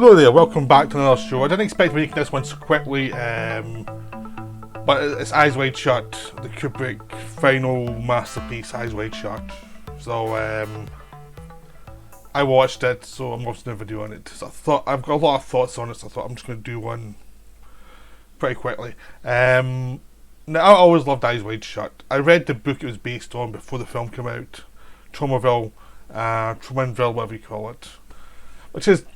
Hello there, welcome back to another show. I didn't expect to make this one so quickly, but it's Eyes Wide Shut, the Kubrick final masterpiece, Eyes Wide Shut. So I watched it, so I'm watching a video on it. So I thought I've got a lot of thoughts on it, so I thought I'm just going to do one pretty quickly. Now, I always loved Eyes Wide Shut. I read the book it was based on before the film came out, Tromaville, whatever you call it, which is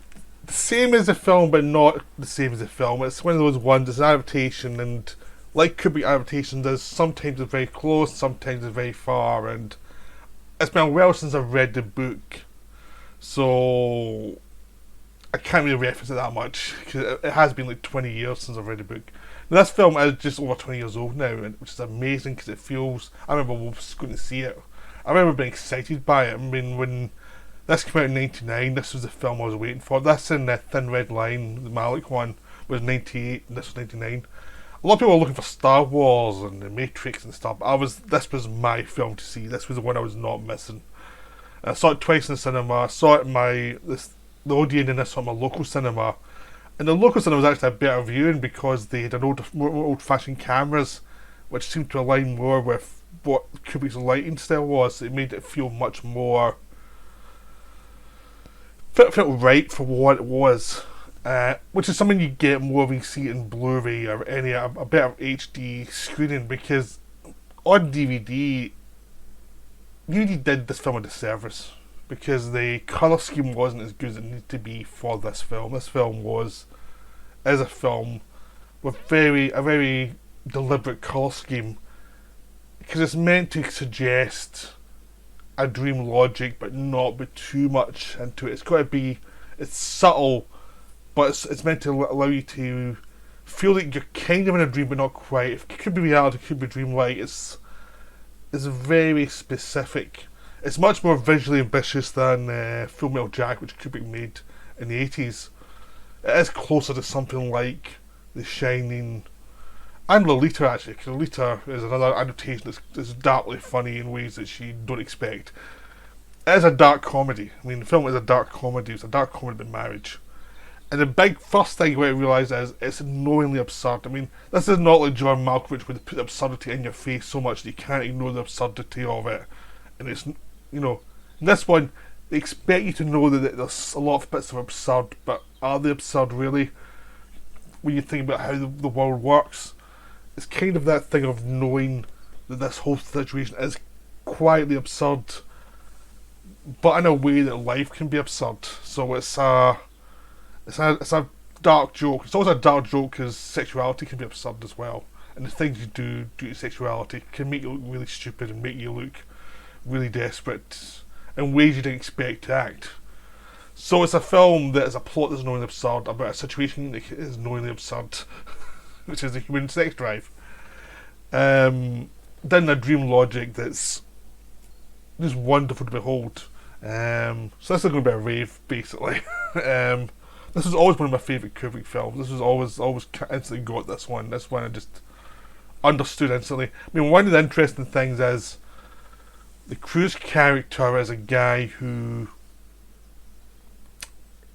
the same as the film, but not the same as the film. It's one of those ones, it's an adaptation, and like Kubrick adaptation does, sometimes it's very close, sometimes it's very far, and it's been a while since I've read the book, so I can't really reference it that much, because it has been like 20 years since I've read the book. Now, this film is just over 20 years old now, which is amazing, because it feels, I remember going to see it, I remember being excited by it. I mean, when this came out in 99, this was the film I was waiting for. This and the Thin Red Line, the Malik one, was 98, and this was 99. A lot of people were looking for Star Wars and the Matrix and stuff, but this was my film to see. This was the one I was not missing. And I saw it twice in the cinema. I saw it in the Odeon, and I saw it in my local cinema. And the local cinema was actually a better viewing because they had more old-fashioned cameras, which seemed to align more with what Kubrick's lighting style was. It made it feel much more... felt right for what it was, which is something you get more when you see it in Blu-ray or a better HD screening, because on DVD did this film a disservice because the colour scheme wasn't as good as it needed to be for this film. This film is a film with a very deliberate colour scheme, because it's meant to suggest a dream logic, but not be too much into it. It's subtle, but it's meant to allow you to feel like you're kind of in a dream, but not quite. It could be reality, it could be dreamlike. It's very specific. It's much more visually ambitious than Full Metal Jacket, which Kubrick made in the 80s. It is closer to something like The Shining, and Lolita, actually, because Lolita is another adaptation that's darkly funny in ways that you don't expect. It is a dark comedy. I mean, the film is a dark comedy. It's a dark comedy about marriage. And the big first thing you want to realise is it's knowingly absurd. I mean, this is not like John Malkovich, where they put absurdity in your face so much that you can't ignore the absurdity of it. And it's, in this one, they expect you to know that there's a lot of bits of absurd, but are they absurd really? When you think about how the world works, it's kind of that thing of knowing that this whole situation is quietly absurd, but in a way that life can be absurd. So it's a dark joke. It's always a dark joke because sexuality can be absurd as well, and the things you do due to sexuality can make you look really stupid and make you look really desperate in ways you didn't expect to act. So it's a film that is a plot that's knowingly absurd about a situation that is knowingly absurd, which is the human sex drive. Then a dream logic that's just wonderful to behold. So this is going to be a rave, basically. This was always one of my favourite Kubrick films. This was always instantly got this one. This one I just understood instantly. I mean, one of the interesting things is the Cruz character is a guy who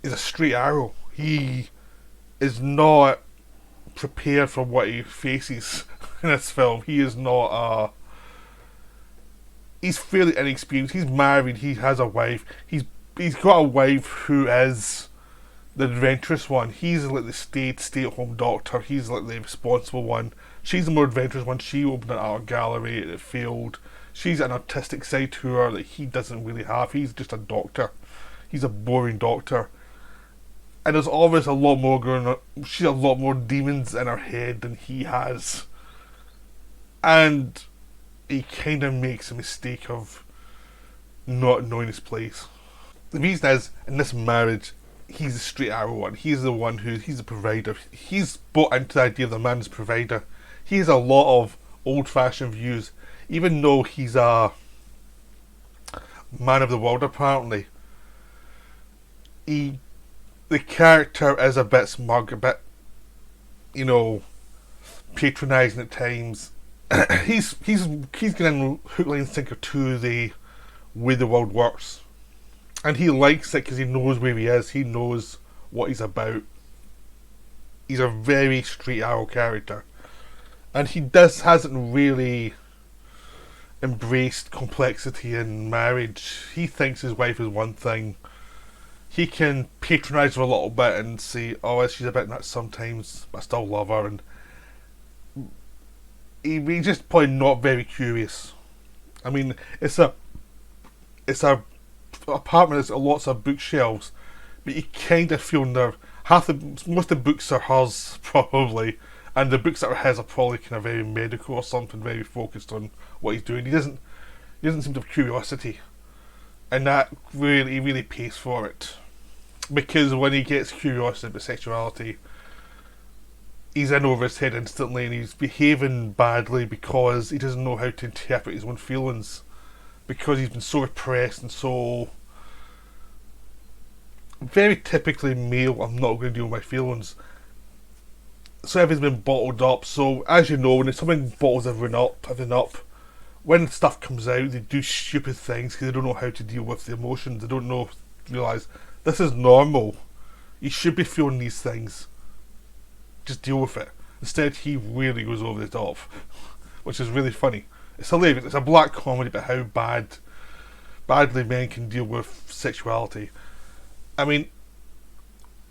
is a straight arrow. He is not prepared for what he faces in this film. He is not he's fairly inexperienced. He's married, he has a wife. He's got a wife who is the adventurous one. He's like the stay-at-home doctor. He's like the responsible one. She's the more adventurous one. She opened an art gallery and it failed. She's an artistic side to her that he doesn't really have. He's just a doctor. He's a boring doctor. And there's always a lot more going on. She's a lot more demons in her head than he has. And he kind of makes a mistake of not knowing his place. The reason is, in this marriage, he's the straight arrow one. He's the one he's the provider. He's bought into the idea of the man as provider. He has a lot of old-fashioned views. Even though he's a man of the world, apparently, the character is a bit smug, a bit, patronising at times. he's getting hook, line, and sinker to the way the world works, and he likes it because he knows where he is. He knows what he's about. He's a very straight arrow character, and he hasn't really embraced complexity in marriage. He thinks his wife is one thing. He can patronise her a little bit and say, "Oh, she's a bit nuts sometimes, but I still love her." And he's just probably not very curious. I mean, it's a apartment that's got lots of bookshelves, but you kind of feel most of the books are hers probably, and the books that are his are probably kind of very medical or something, very focused on what he's doing. He doesn't seem to have curiosity, and that really pays for it, because when he gets curiosity about sexuality, he's in over his head instantly, and he's behaving badly because he doesn't know how to interpret his own feelings, because he's been so repressed and so very typically male. I'm not going to deal with my feelings. So everything's been bottled up. So as you know, when something bottles everything up, when stuff comes out, they do stupid things because they don't know how to deal with the emotions. They don't realise this is normal. You should be feeling these things. Just deal with it. Instead, he really goes over the top, which is really funny. It's hilarious. It's a black comedy about how badly men can deal with sexuality. I mean,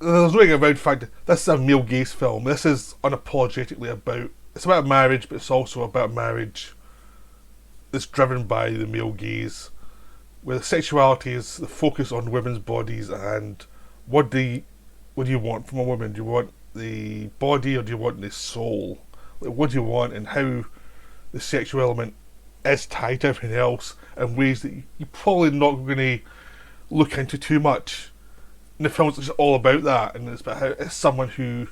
there's no around the fact that this is a male gaze film. This is unapologetically it's about marriage, but it's also about marriage that's driven by the male gaze, where the sexuality is the focus on women's bodies and what do you want from a woman? Do you want the body or do you want the soul? Like, what do you want, and how the sexual element is tied to everything else in ways that you're probably not going to look into too much. And the film's just all about that, and it's about how it's someone who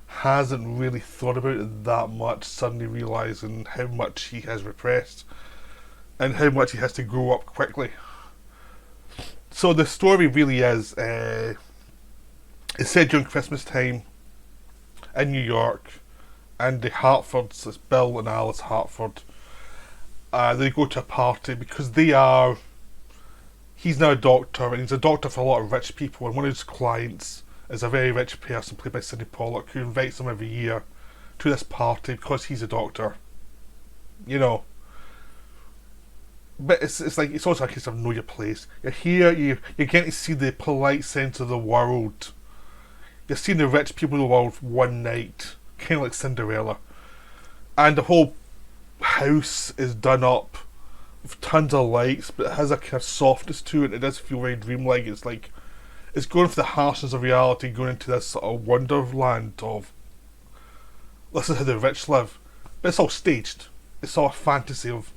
hasn't really thought about it that much suddenly realising how much he has repressed and how much he has to grow up quickly. So the story really is it's set during Christmas time in New York, and the Hartfords, it's Bill and Alice Hartford, they go to a party because he's now a doctor, and he's a doctor for a lot of rich people, and one of his clients is a very rich person played by Sidney Pollack, who invites him every year to this party because he's a doctor. You know. But it's also a case of know your place. You're here, you're getting to see the polite sense of the world. You're seeing the rich people of the world one night, kind of like Cinderella. And the whole house is done up with tons of lights, but it has a kind of softness to it. It does feel very dreamlike. It's like it's going for the harshness of reality, going into this sort of wonderland of this is how the rich live. But it's all staged. It's all a fantasy of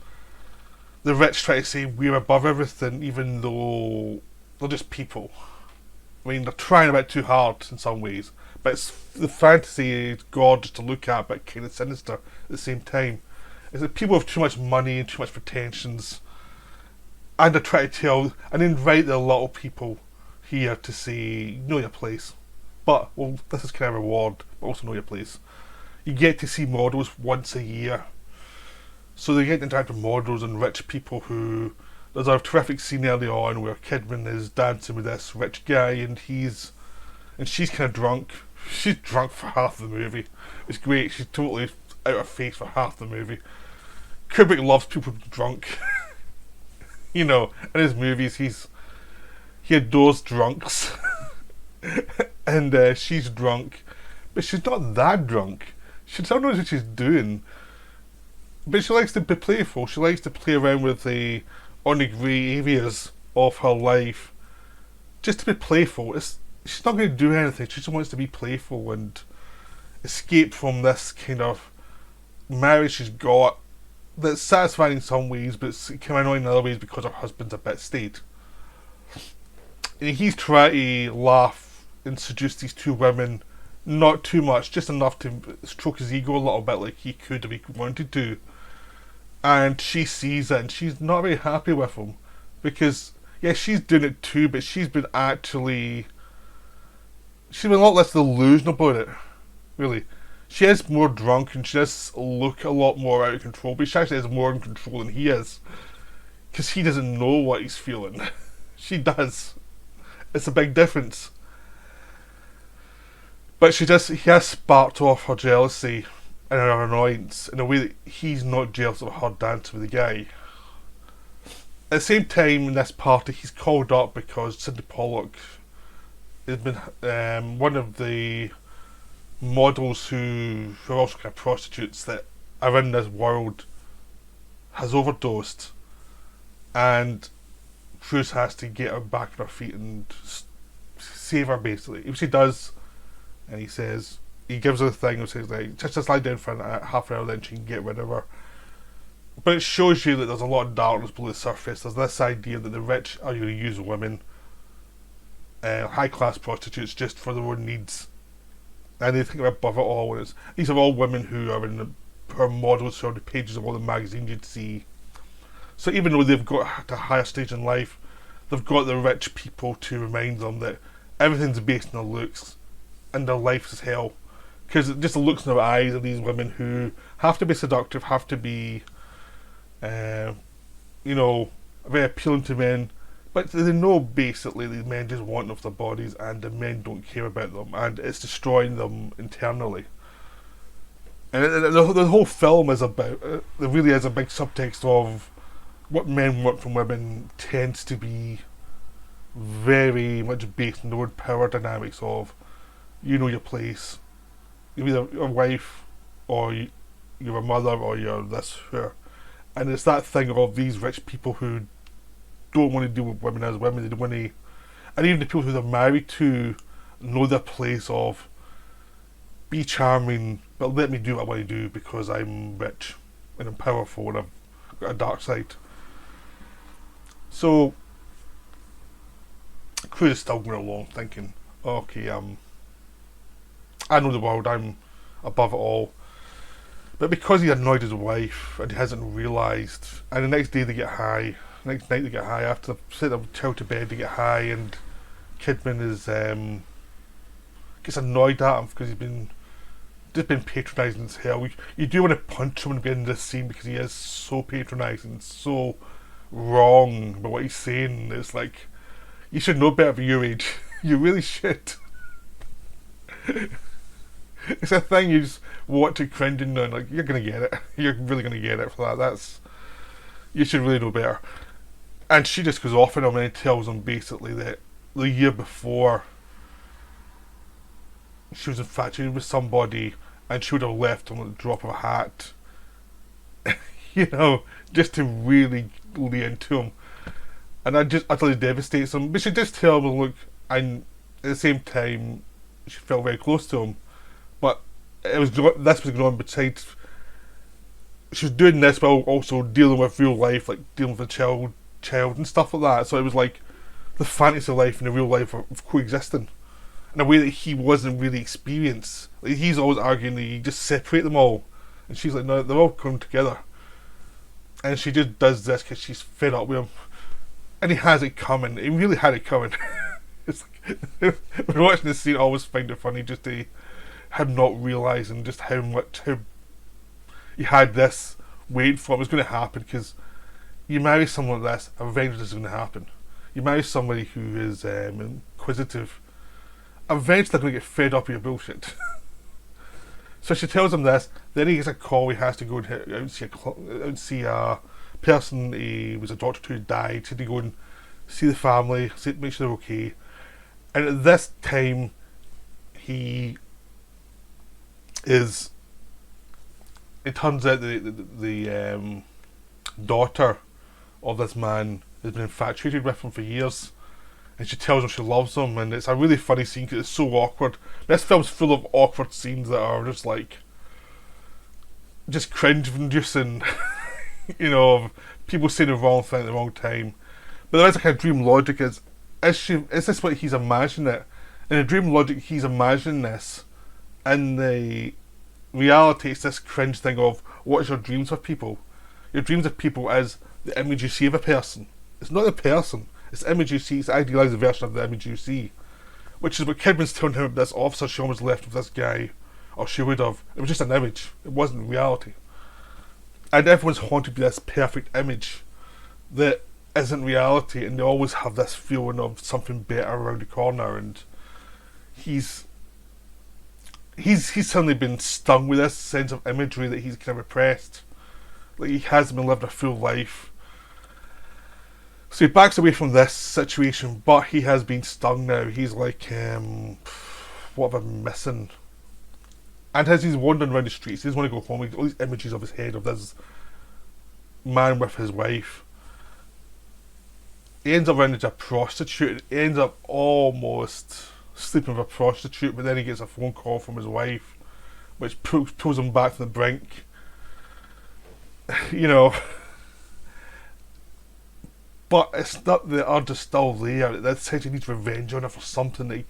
the rich trying to say we're above everything, even though they're just people. I mean, they're trying a bit too hard in some ways, but the fantasy is gorgeous to look at, but kind of sinister at the same time. It's that people have too much money and too much pretensions, and they're trying to tell and invite the little people here to say, know your place. But, well, this is kind of a reward, but also know your place. You get to see models once a year. So they get to interact with models and rich people who... There's a terrific scene early on where Kidman is dancing with this rich guy, and she's kind of drunk. She's drunk for half the movie. It's great. She's totally out of face for half the movie. Kubrick loves people drunk. You know, in his movies he adores drunks. And she's drunk, but she's not that drunk. She still knows what she's doing, but she likes to be playful. She likes to play around with the on the grey areas of her life, just to be playful. She's not going to do anything. She just wants to be playful and escape from this kind of marriage she's got that's satisfying in some ways, but it's kind of annoying in other ways because her husband's a bit staid. And he's trying to laugh and seduce these two women, not too much, just enough to stroke his ego a little bit, like he could if he wanted to. And she sees it, and she's not very happy with him, because yeah, she's doing it too, but she's been a lot less delusional about it, really. She is more drunk, and she does look a lot more out of control, but she actually is more in control than he is, because he doesn't know what he's feeling. She does. It's a big difference. But he has sparked off her jealousy and her annoyance in a way that he's not jealous of her dancing with the guy. At the same time, in this party, he's called up because Cindy Pollock has been one of the models who are also kind of prostitutes that are in this world has overdosed, and Cruz has to get her back on her feet and save her, basically. Which he does, and he gives her the thing and says, like, just lie down for half an hour, then she can get rid of her. But it shows you that there's a lot of darkness below the surface. There's this idea that the rich are going to use women, high class prostitutes, just for their own needs. And they think they're above it all. And these are all women who are her models who are on the pages of all the magazines you'd see. So even though they've got a higher stage in life, they've got the rich people to remind them that everything's based on their looks and their life is hell. Because just the looks in their eyes of these women who have to be seductive, have to be, very appealing to men. But they know basically the men just want them for their bodies and the men don't care about them, and it's destroying them internally. And the whole film is about, there really is a big subtext of what men want from women tends to be very much based on the word power dynamics of, you know your place, you're either a wife or you're a mother or you're this, her. And it's that thing of these rich people who don't want to deal with women as women, they don't want to, and even the people who they're married to know their place of, be charming, but let me do what I want to do because I'm rich and I'm powerful and I've got a dark side. So Cruz is still going along thinking, okay, I know the world, I'm above it all. But because he's annoyed his wife and he hasn't realised, and the next day they get high, next night they get high, after they've sent their child to bed they get high, and Kidman is gets annoyed at him because he's been patronising as hell. You do want to punch him at the beginning of this scene because he is so patronising, so wrong about what he's saying. It's like, you should know better for your age. You really should. It's a thing you just watch it cringing and like, you're going to get it. You're really going to get it for that. You should really know better. And she just goes off on him and tells him basically that the year before she was infatuated with somebody and she would have left him at the drop of a hat. Just to really lay into him. And that just utterly devastates him. But she just tells him, look, and at the same time, she felt very close to him. But this was going on besides. She was doing this while also dealing with real life, like dealing with a child and stuff like that. So it was like the fantasy life and the real life of coexisting in a way that he wasn't really experienced. Like, he's always arguing that you just separate them all, and she's like, no, they're all coming together. And she just does this because she's fed up with him, and he has it coming. He really had it coming. It's like, when watching this scene, I always find it funny just to him not realising just how he had this waiting for him. It was going to happen because you marry someone like this, eventually it's going to happen. You marry somebody who is inquisitive, eventually they're going to get fed up with your bullshit. So she tells him this, then he gets a call, he has to go and out and see a person he was a doctor to who died, so he had to go and see the family, make sure they're okay. And at this time, it turns out the daughter of this man has been infatuated with him for years, and she tells him she loves him, and it's a really funny scene because it's so awkward. This film's full of awkward scenes that are just cringe-inducing, of people saying the wrong thing at the wrong time. But there is a kind of dream logic. Is this what he's imagining it? In the dream logic, he's imagining this. In the reality, it's this cringe thing of, what is your dreams of people? Your dreams of people is the image you see of a person. It's not the person. It's the image you see. It's the idealised version of the image you see. Which is what Kidman's telling him. This officer, she almost left with this guy, or she would have. It was just an image. It wasn't reality. And everyone's haunted by this perfect image that isn't reality, and they always have this feeling of something better around the corner. And he's suddenly been stung with this sense of imagery that he's kind of repressed. Like he hasn't been lived a full life. So he backs away from this situation, but he has been stung now. He's like, what have I been missing? And as he's wandering around the streets, he doesn't want to go home. He's got all these images of his head of this man with his wife. He ends up running into a prostitute. He ends up almost sleeping with a prostitute, but then he gets a phone call from his wife, which pulls him back from the brink. You know, but it's not, the urge is still there. That says he needs revenge on her for something that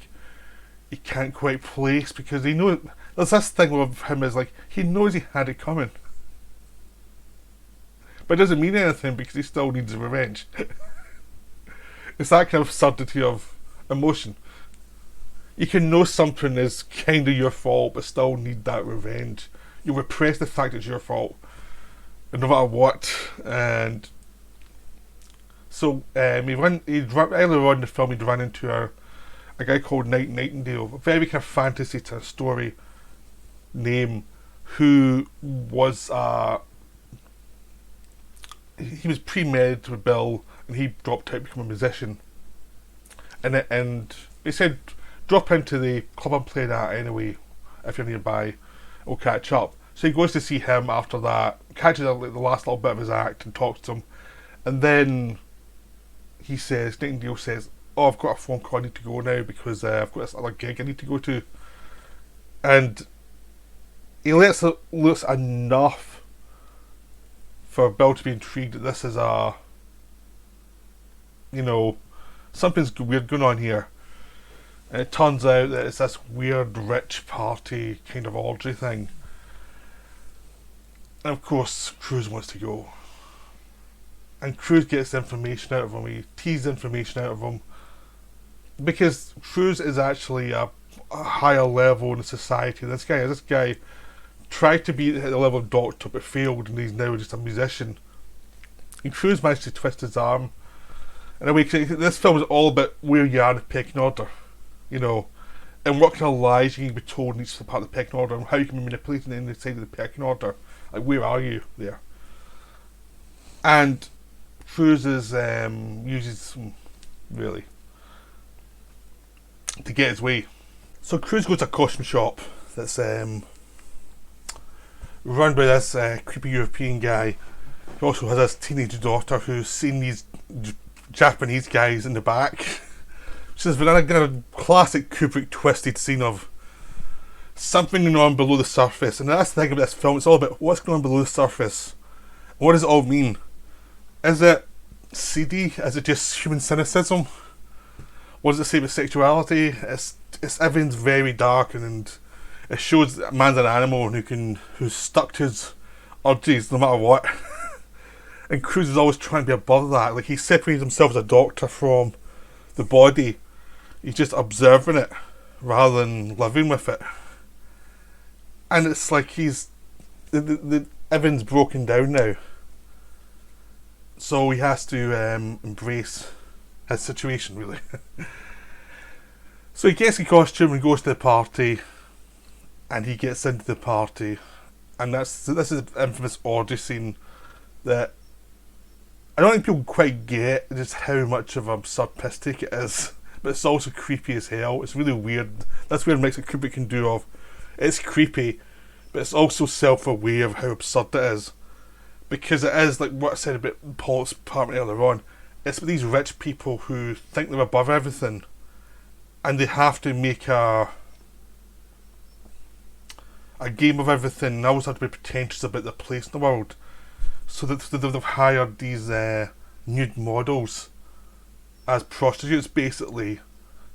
he can't quite place, because he knows there's this thing with him is like he knows he had it coming, but it doesn't mean anything because he still needs revenge. It's that kind of absurdity of emotion. You can know something is kind of your fault, but still need that revenge. You repress the fact it's your fault, no matter what. And so earlier on in the film, he'd run into a guy called Nightingale, a very kind of fantasy to story name, who was he was pre-med with Bill, and he dropped out to become a musician. And he said, drop into the club I'm playing at anyway, if you're nearby, we'll catch up. So he goes to see him after that, catches the last little bit of his act and talks to him, and then Nightingale says, oh, I've got a phone call, I need to go now because I've got this other gig I need to go to. And he lets it loose enough for Bill to be intrigued that this is something's weird going on here. And it turns out that it's this weird rich party kind of orgy thing. And of course, Cruz wants to go. And Cruz gets information out of him, he teases information out of him, because Cruz is actually a higher level in society. This guy tried to be at the level of doctor but failed, and he's now just a musician. And Cruz managed to twist his arm in a way. This film is all about where you are in the pecking order, and what kind of lies you can be told in each part of the pecking order, and how you can be manipulated in the side of the pecking order. Like, where are you there? And Cruz uses really to get his way. So Cruz goes to a costume shop that's run by this creepy European guy who also has this teenage daughter who's seen these Japanese guys in the back. Which is a classic Kubrick twisted scene of something going on below the surface. And that's the thing about this film, it's all about what's going on below the surface. What does it all mean? Is it seedy? Is it just human cynicism? What does it say about sexuality? It's everything's very dark, and it shows that man's an animal who's stuck to his urges no matter what. And Cruz is always trying to be above that. Like, he separates himself as a doctor from the body. He's just observing it rather than living with it. And it's like everything's broken down now. So he has to embrace his situation, really. So he gets a costume and goes to the party, and he gets into the party, and this is the infamous orgy scene that I don't think people quite get just how much of a absurd piss take it is, but it's also creepy as hell. It's really weird. That's where it makes what Kubrick can do of. It's creepy, but it's also self-aware of how absurd it is. Because it is, like what I said about Paul's apartment earlier on, it's with these rich people who think they're above everything, and they have to make a game of everything, and always have to be pretentious about their place in the world. So that they've hired these nude models as prostitutes, basically,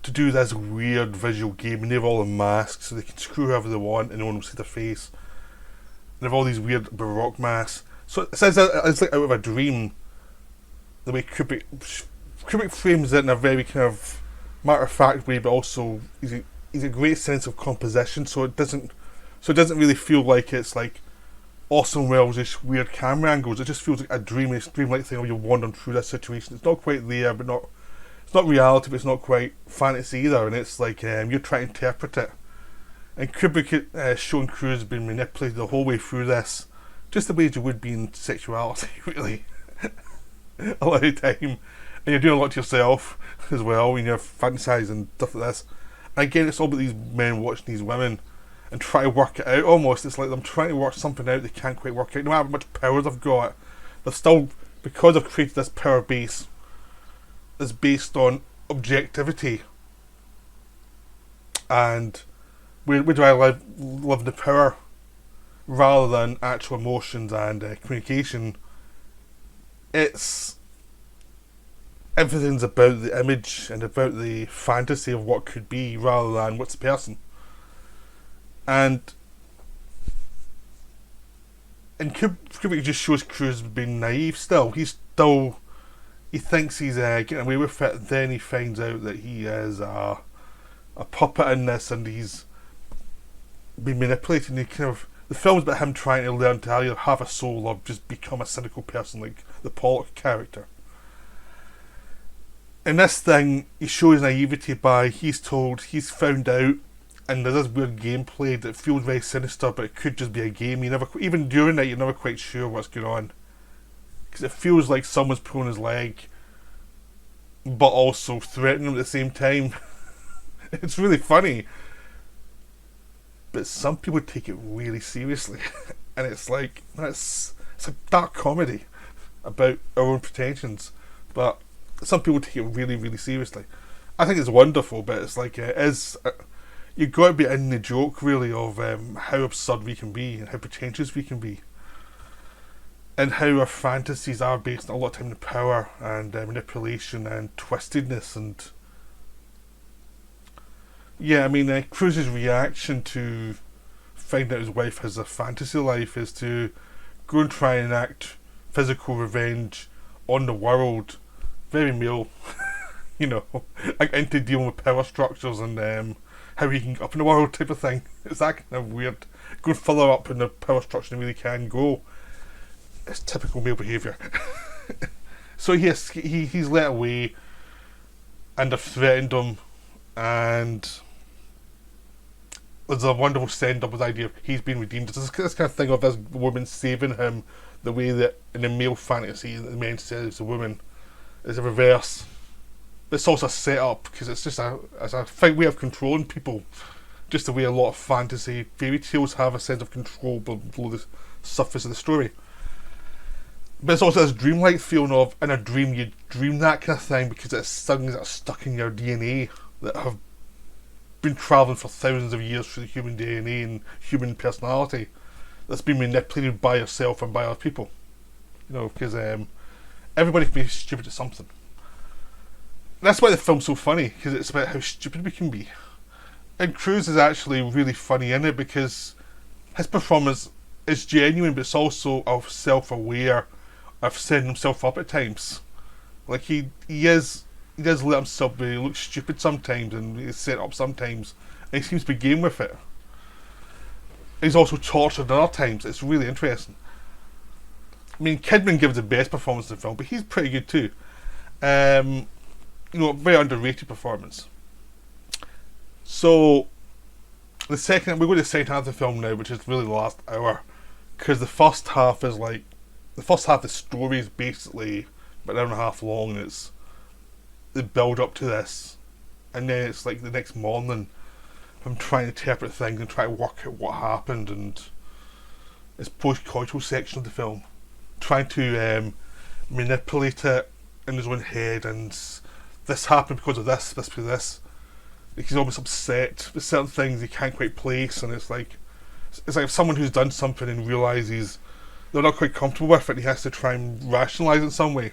to do this weird visual game, and they've all in masks, so they can screw whoever they want and no one will see their face. And they've all these weird Baroque masks. So it's like out of a dream, the way Kubrick frames it in a very kind of matter-of-fact way, but also he's a great sense of composition, so it doesn't really feel like it's like Orson Welles' weird camera angles. It just feels like a dreamlike thing where you're wandering through that situation. It's not quite there, but it's not reality, but it's not quite fantasy either, and it's like you're trying to interpret it. And Kubrick shown Cruz being manipulated the whole way through this, just the way you would be in sexuality, really. A lot of the time. And you're doing a lot to yourself as well when you're fantasizing and stuff like this. And again, it's all about these men watching these women and try to work it out almost. It's like them trying to work something out they can't quite work out. No matter how much power they've got, they're still, because they've created this power base that's based on objectivity. And where do I live in the power rather than actual emotions and communication? It's everything's about the image and about the fantasy of what could be rather than what's the person. And Kubrick just shows Cruz being naive still. He thinks he's getting away with it, then he finds out that he is a puppet in this and he's been manipulated. And the film's about him trying to learn to either have a soul or just become a cynical person like the Pollock character. In this thing, he shows naivety by he's found out, and there's this weird gameplay that feels very sinister, but it could just be a game. Even during it, you're never quite sure what's going on, because it feels like someone's pulling his leg, but also threatening him at the same time. It's really funny, but some people take it really seriously, and it's like it's a dark comedy about our own pretensions, but some people take it really, really seriously. I think it's wonderful, but it's like you've got to be in the joke really of how absurd we can be and how pretentious we can be, and how our fantasies are based on a lot of time in power and manipulation and twistedness. And yeah, I mean, Cruz's reaction to find out his wife has a fantasy life is to go and try and enact physical revenge on the world. Very male, like into dealing with power structures and how he can get up in the world type of thing. It's that kind of weird. Going further up in the power structure than he really can go. It's typical male behaviour. So yes, he's let away, and they've threatened him, and there's a wonderful send up with the idea of he's been redeemed. It's this kind of thing of this woman saving him, the way that in a male fantasy the man saves the woman. Is a reverse. But it's also a set-up, because it's just a way of controlling people. Just the way a lot of fantasy fairy tales have a sense of control below the surface of the story. But it's also this dreamlike feeling of, in a dream, you dream that kind of thing because it's things that are stuck in your DNA that have been travelling for thousands of years through the human DNA and human personality that's been manipulated by yourself and by other people. Because everybody can be stupid at something. That's why the film's so funny, because it's about how stupid we can be. And Cruz is actually really funny in it because his performance is genuine, but it's also self-aware of setting himself up at times. Like he does let himself be look stupid sometimes, and he's set up sometimes, and he seems to be game with it. He's also tortured at other times. It's really interesting. I mean, Kidman gives the best performance in the film, but he's pretty good too. Very underrated performance. So, we're going to the second half of the film now, which is really the last hour, because the first half is the story is basically about an hour and a half long, and it's the build up to this, and then it's like the next morning, I'm trying to interpret things and try to work out what happened, and it's post-coital section of the film. Trying to manipulate it in his own head, and this happened because of this because of this. He's almost upset with certain things he can't quite place, and it's like if someone who's done something and realises they're not quite comfortable with it, he has to try and rationalise it in some way.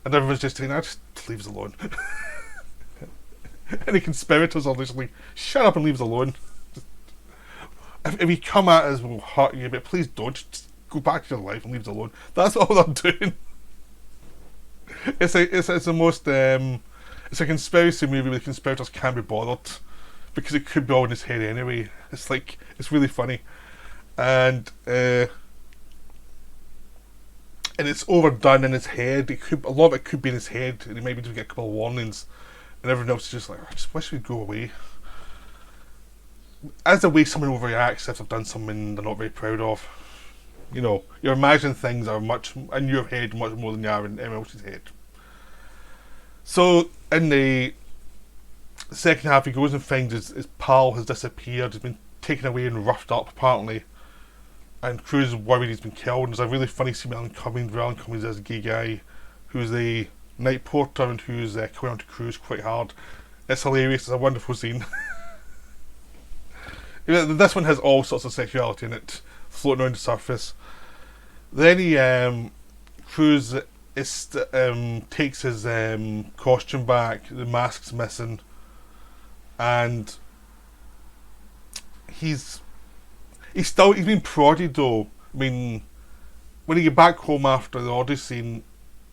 And everyone's just saying, just leave us alone. And the conspirators are just like, shut up and leave us alone. If you come at us, we'll hurt you, but please don't. Just go back to your life and leave us alone. That's all they're doing. It's the most it's a conspiracy movie where the conspirators can't be bothered because it could be all in his head anyway. It's really funny, and it's overdone in his head. A lot of it could be in his head, and he maybe just get a couple of warnings, and everyone else is just like, I just wish we'd go away. as the way someone overreacts if they've done something they're not very proud of. You know, you imagine things are much in your head much more than you are in anyone else's head. So in the second half, he goes and finds his pal has disappeared. He's been taken away and roughed up apparently, and Cruz is worried he's been killed. And there's a really funny scene with Alan Cummings, where Alan Cummings is a gay guy who's the night porter and who's coming on to Cruz quite hard. It's hilarious. It's a wonderful scene. This one has all sorts of sexuality in it, floating on the surface. Then Cruz takes his costume back. The mask's missing, and he's been prodded though. I mean, when he get back home after the order scene,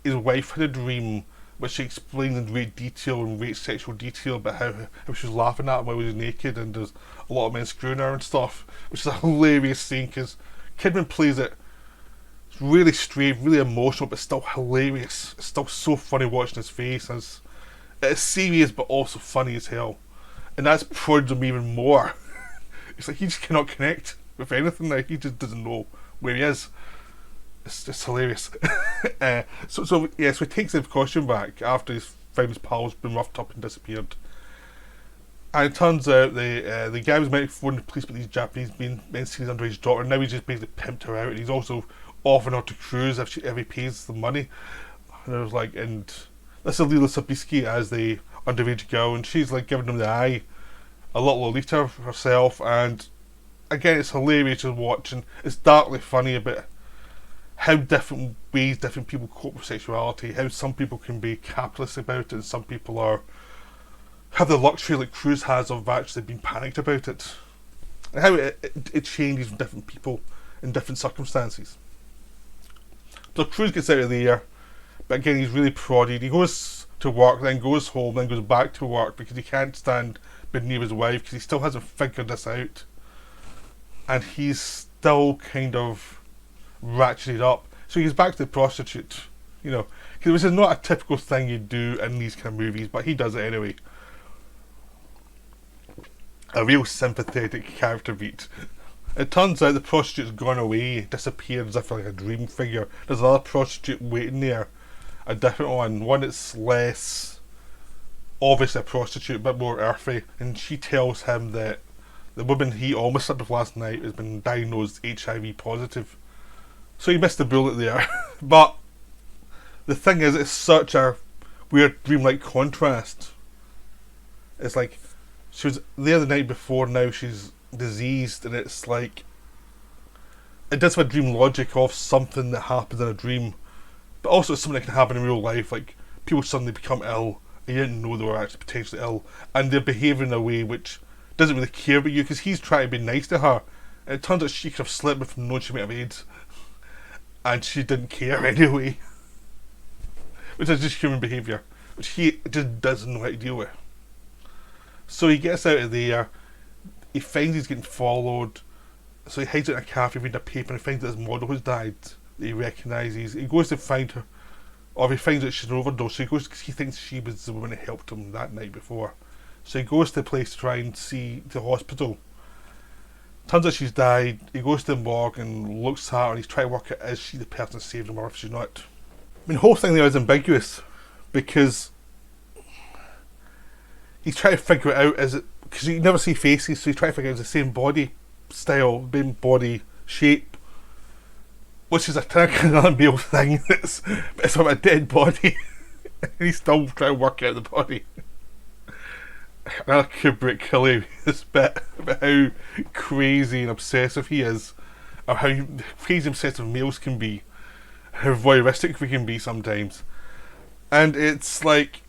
his wife had a dream which she explained in great detail, in great sexual detail, about how she was laughing at him while he was naked, and there's a lot of men screwing her and stuff, which is a hilarious scene because Kidman plays it. It's really straight, really emotional, but still hilarious. It's still so funny watching his face. It's serious but also funny as hell, and that's prodded him even more. It's like he just cannot connect with anything now. He just doesn't know where he is. It's just hilarious. So he takes his costume back after he's found his pal's been roughed up and disappeared. And it turns out the guy was meant to phone the police, but these Japanese men seen his underage daughter. Now he's just basically pimped her out, and he's also offering her to Cruz if he pays the money. And I was like, and this is Leela Sobieski as the underage girl, and she's like giving him the eye, a little Lolita herself. And again, it's hilarious to watch, and it's darkly funny about how different ways different people cope with sexuality, how some people can be capitalist about it and some people have the luxury like Cruz has of actually being panicked about it, and how it changes with different people in different circumstances. So Cruz gets out of there, but again he's really prodded. He goes to work, then goes home, then goes back to work because he can't stand being near his wife because he still hasn't figured this out, and he's still kind of ratcheted up. So he goes back to the prostitute, you know, because this is not a typical thing you do in these kind of movies, but he does it anyway. A real sympathetic character beat. It turns out the prostitute's gone away, disappeared as if like a dream figure. There's another prostitute waiting there, a different one that's less obviously a prostitute, a bit more earthy, and she tells him that the woman he almost slept with last night has been diagnosed HIV positive. So he missed the bullet there. But the thing is, it's such a weird dreamlike contrast. It's like she was there the night before, now she's diseased, and it's like it does have a dream logic of something that happens in a dream, but also it's something that can happen in real life. Like people suddenly become ill and you didn't know they were actually potentially ill, and they're behaving in a way which doesn't really care about you because he's trying to be nice to her, and it turns out she could have slept with him knowing she might have AIDS, and she didn't care anyway, which is just human behaviour, which he just doesn't know how to deal with. So he gets out of there, he finds he's getting followed, so he hides out in a cafe reading a paper and finds that his model has died that he recognises. He goes to find her, or he finds out she's an overdose, so he goes because he thinks she was the woman that helped him that night before. So he goes to the place to try and see the hospital. Turns out she's died. He goes to the morgue and looks at her and he's trying to work out, is she the person that saved him or if she's not. I mean, the whole thing there is ambiguous because he's trying to figure it out, is it, because you never see faces, so he's trying to figure out, is it the same body style, same body shape, which is a kind of male thing. It's sort of a dead body and he's still trying to work out the body. Another Kubrick hilarious bit about how crazy and obsessive he is, or how crazy and obsessive males can be, how voyeuristic we can be sometimes. And it's like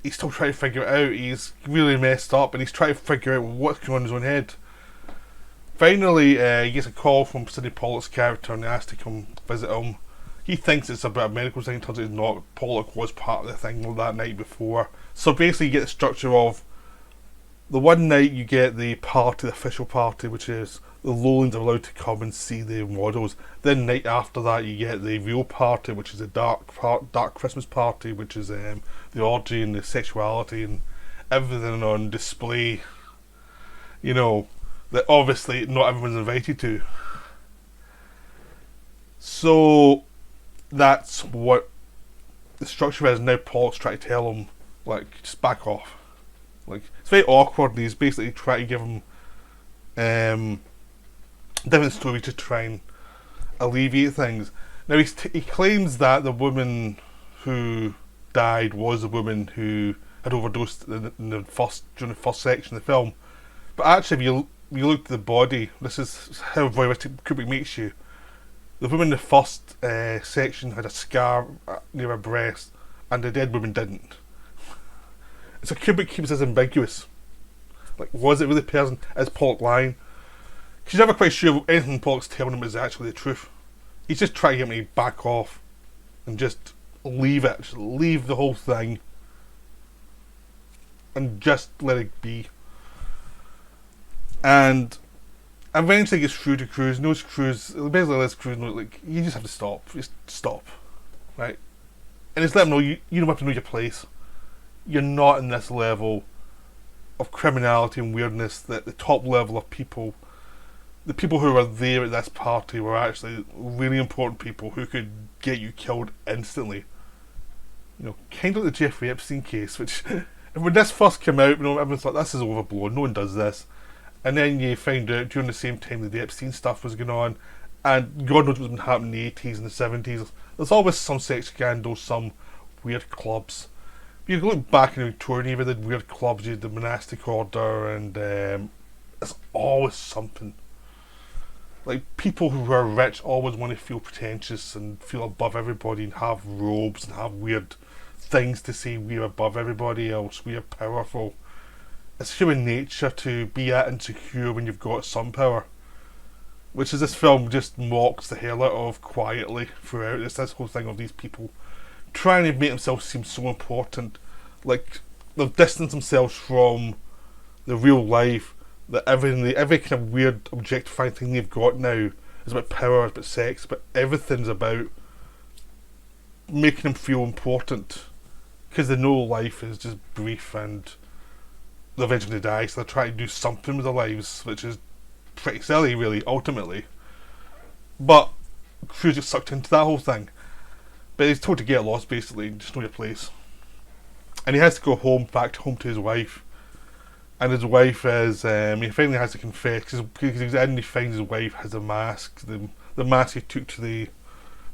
he's still trying to figure it out. He's really messed up and he's trying to figure out what's going on in his own head. Finally, he gets a call from Sidney Pollock's character and he asks to come visit him. He thinks it's about a medical thing, turns out it's not. Pollock was part of the thing that night before. So basically you get the structure of the one night you get the party, the official party, which is the Lowlands are allowed to come and see the models. Then the night after that you get the real party, which is a dark Christmas party, which is the orgy and the sexuality and everything on display. You know, that obviously not everyone's invited to. So that's what the structure is now. Paul's trying to tell him, like, just back off. Like, it's very awkward. He's basically trying to give him different stories to try and alleviate things. Now he claims that the woman who died was the woman who had overdosed during the first section of the film. But actually, if you look at the body, this is how realistic Kubrick makes you. The woman in the first section had a scar near her breast, and the dead woman didn't. So Kubrick keeps this ambiguous. Like, was it really the person? Is Pollock lying? He's never quite sure anything Pollock's telling him is actually the truth. He's just trying to get me back off and just leave it. Just leave the whole thing and just let it be. And eventually gets through to Cruz, knows Cruz, basically lets Cruz know, like, you just have to stop. Just stop. Right? And just let him know you don't have to know your place. You're not in this level of criminality and weirdness that the top level of people, the people who were there at this party were actually really important people who could get you killed instantly. You know, kind of like the Jeffrey Epstein case, which when this first came out, you know, everyone thought this is overblown, no one does this. And then you find out during the same time that the Epstein stuff was going on, and God knows what's been happening in the 80s and the 70s. There's always some sex scandals, some weird clubs. You look back in Victorian era, they had weird clubs, you had the monastic order, and there's always something. Like, people who are rich always want to feel pretentious and feel above everybody and have robes and have weird things to say we're above everybody else, we're powerful. It's human nature to be insecure when you've got some power. Which is this film just mocks the hell out of quietly throughout. It's this whole thing of these people trying to make themselves seem so important. Like, they've distanced themselves from the real life. That every kind of weird objectifying thing they've got now is about power, it's about sex, but everything's about making them feel important. Because they know life is just brief and they're eventually going to die, so they're trying to do something with their lives, which is pretty silly, really, ultimately. But Cruz gets sucked into that whole thing. But he's told to get lost, basically, and just know your place. And he has to go home, back home to his wife. And his wife is, he finally has to confess, because he's in and he finds his wife has a mask, the mask he took to the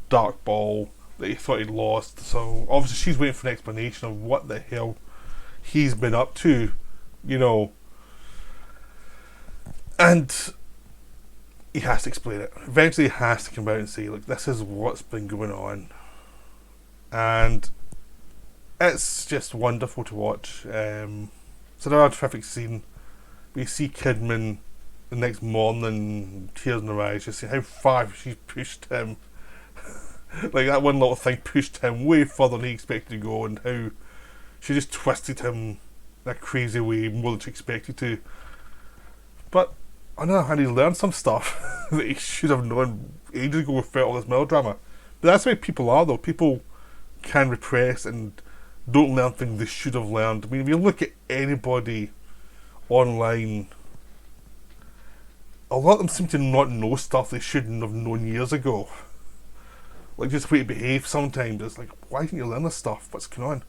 dark ball that he thought he'd lost. So obviously she's waiting for an explanation of what the hell he's been up to, you know. And he has to explain it. Eventually he has to come out and say, look, this is what's been going on. And it's just wonderful to watch. It's another terrific scene. We see Kidman the next morning, tears in her eyes, just see how far she's pushed him. Like, that one little thing pushed him way further than he expected to go, and how she just twisted him in a crazy way, more than she expected to. But on the other hand, he learned some stuff that he should have known ages ago without all this melodrama. But that's the way people are, though. People can repress and don't learn things they should have learned. I mean, if you look at anybody online, a lot of them seem to not know stuff they shouldn't have known years ago. Like, just the way to behave sometimes. It's like, why didn't you learn this stuff? What's going on?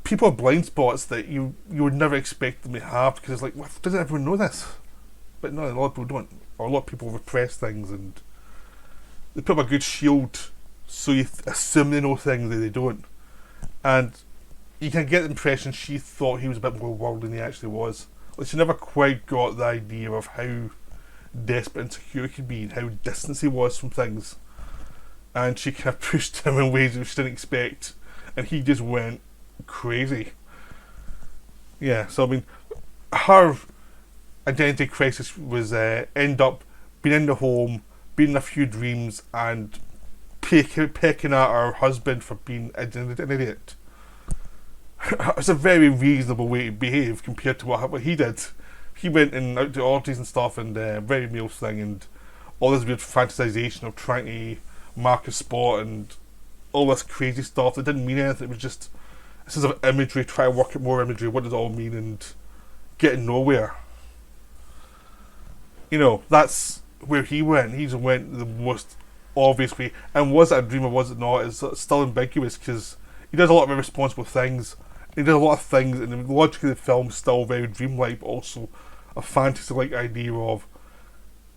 People have blind spots that you would never expect them to have, because it's like, well, doesn't everyone know this? But no, a lot of people don't. Or a lot of people repress things, and they put up a good shield so you assume they know things that they don't. And you can get the impression she thought he was a bit more worldly than he actually was. Like, she never quite got the idea of how desperate and secure he could be and how distant he was from things. And she kind of pushed him in ways that she didn't expect, and he just went crazy. Yeah, so I mean, her identity crisis was end up being in the home, being in a few dreams, and pecking at her husband for being an idiot. It's a very reasonable way to behave compared to what he did. He went in out to orgies and stuff, and very male thing, and all this weird fantasization of trying to mark a spot and all this crazy stuff that didn't mean anything. It was just a sense of imagery, try to work out more imagery, what does it all mean, and getting nowhere. That's where he went. He just went the most obvious way. And was it a dream or was it not? It's still ambiguous because he does a lot of irresponsible things. He does a lot of things, and the logic of the film's still very dreamlike, but also a fantasy-like idea of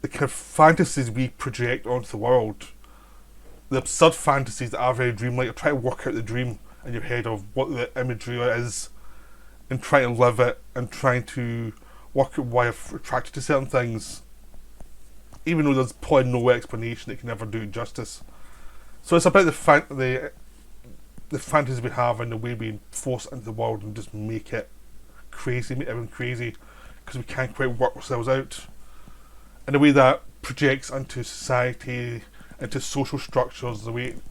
the kind of fantasies we project onto the world. The absurd fantasies that are very dreamlike, try to work out the dream in your head of what the imagery is, and trying to live it, and trying to work out why you're attracted to certain things, even though there's probably no explanation that can ever do it justice. So it's about the fantasy we have and the way we force it into the world and just make it crazy, make everyone crazy, because we can't quite work ourselves out. And the way that projects into society, into social structures, the way it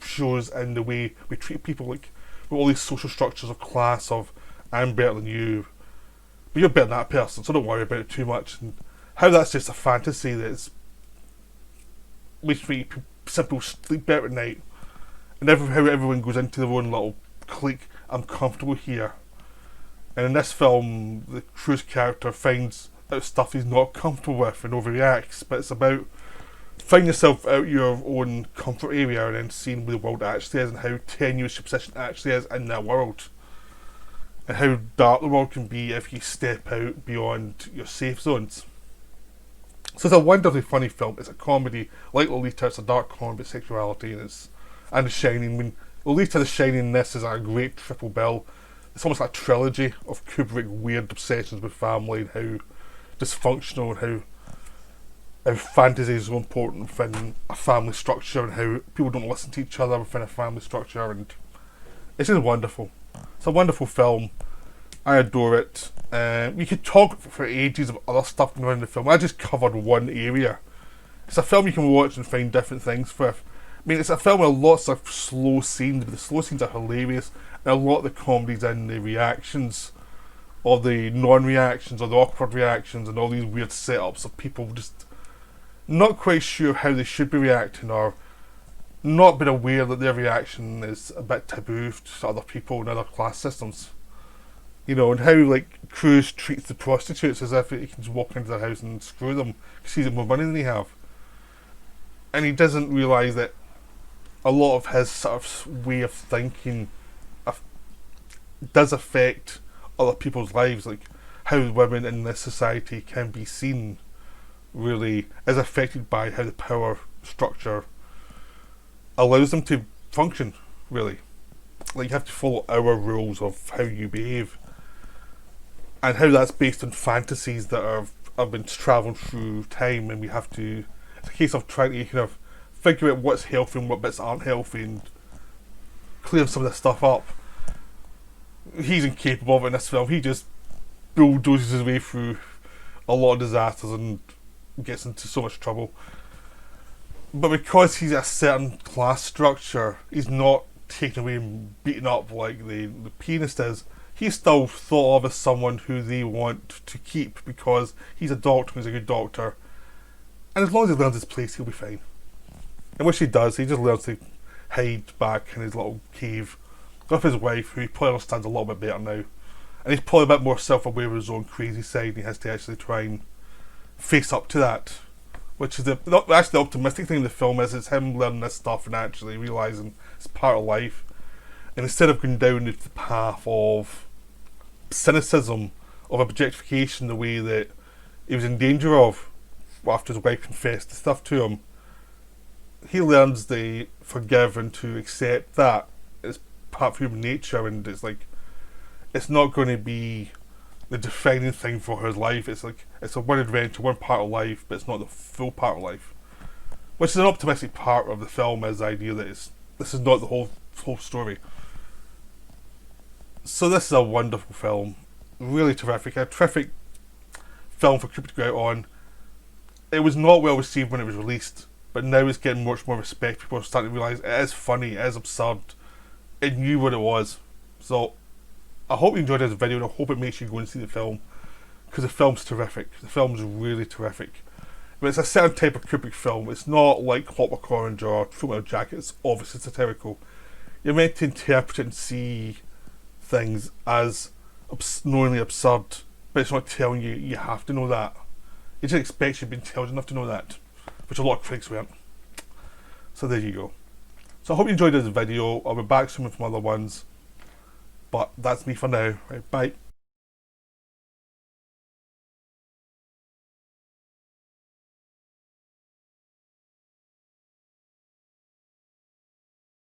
shows in the way we treat people, like with all these social structures of class, of I'm better than you, but you're better than that person, so don't worry about it too much. And how that's just a fantasy that makes me simple sleep better at night. And how everyone goes into their own little clique. I'm comfortable here. And in this film, the Cruz character finds out stuff he's not comfortable with and overreacts. But it's about finding yourself out your own comfort area and then seeing where the world actually is and how tenuous your position actually is in that world. And how dark the world can be if you step out beyond your safe zones. So it's a wonderfully funny film. It's a comedy. Like Lolita, it's a dark comedy, sexuality, and The Shining. I mean, Lolita, The Shining, and this is a great triple bill. It's almost like a trilogy of Kubrick weird obsessions with family and how dysfunctional and how fantasy is so important within a family structure and how people don't listen to each other within a family structure, and it's just wonderful. It's a wonderful film. I adore it. We could talk for ages of other stuff going on in the film. I just covered one area. It's a film you can watch and find different things with. I mean, it's a film with lots of slow scenes, but the slow scenes are hilarious, and a lot of the comedy's in the reactions, or the non-reactions, or the awkward reactions, and all these weird setups of people just not quite sure how they should be reacting, or not being aware that their reaction is a bit taboo to other people in other class systems. And how, like, Cruz treats the prostitutes as if he can just walk into their house and screw them because he's got more money than they have. And he doesn't realise that a lot of his sort of way of thinking does affect other people's lives, like how women in this society can be seen really is affected by how the power structure allows them to function, really. Like, you have to follow our rules of how you behave, and how that's based on fantasies that have been travelled through time, and we have to, it's a case of trying to kind of figure out what's healthy and what bits aren't healthy and clear some of this stuff up. He's incapable of it in this film. He just bulldozes his way through a lot of disasters and gets into so much trouble. But because he's a certain class structure, he's not taken away and beaten up like the pianist is. He's still thought of as someone who they want to keep because he's a doctor, he's a good doctor. And as long as he learns his place, he'll be fine. And which he does, he just learns to hide back in his little cave with his wife, who he probably understands a little bit better now. And he's probably a bit more self-aware of his own crazy side, and he has to actually try and face up to that. Which is actually the optimistic thing in the film is it's him learning this stuff and actually realising it's part of life. And instead of going down the path of cynicism, of objectification, the way that he was in danger of after his wife confessed the stuff to him, he learns to forgive and to accept that it's part of human nature, and it's like it's not going to be the defining thing for his life. It's like it's a one adventure, one part of life, but it's not the full part of life. Which is an optimistic part of the film, is the idea that this is not the whole story. So this is a wonderful film, really terrific, a terrific film for Kubrick to go out on. It was not well received when it was released, but now it's getting much more respect. People are starting to realise it is funny, it is absurd. It knew what it was. So I hope you enjoyed this video, and I hope it makes you go and see the film, because the film's terrific. The film's really terrific. But it's a certain type of Kubrick film. It's not like Clockwork Orange or Full Metal Jacket. It's obviously satirical. You're meant to interpret it and see things as knowingly absurd, but it's not telling you you have to know that. He just expects you to be intelligent enough to know that, which a lot of critics weren't. So there you go. So I hope you enjoyed this video. I'll be back soon with some other ones. But that's me for now. Right, bye.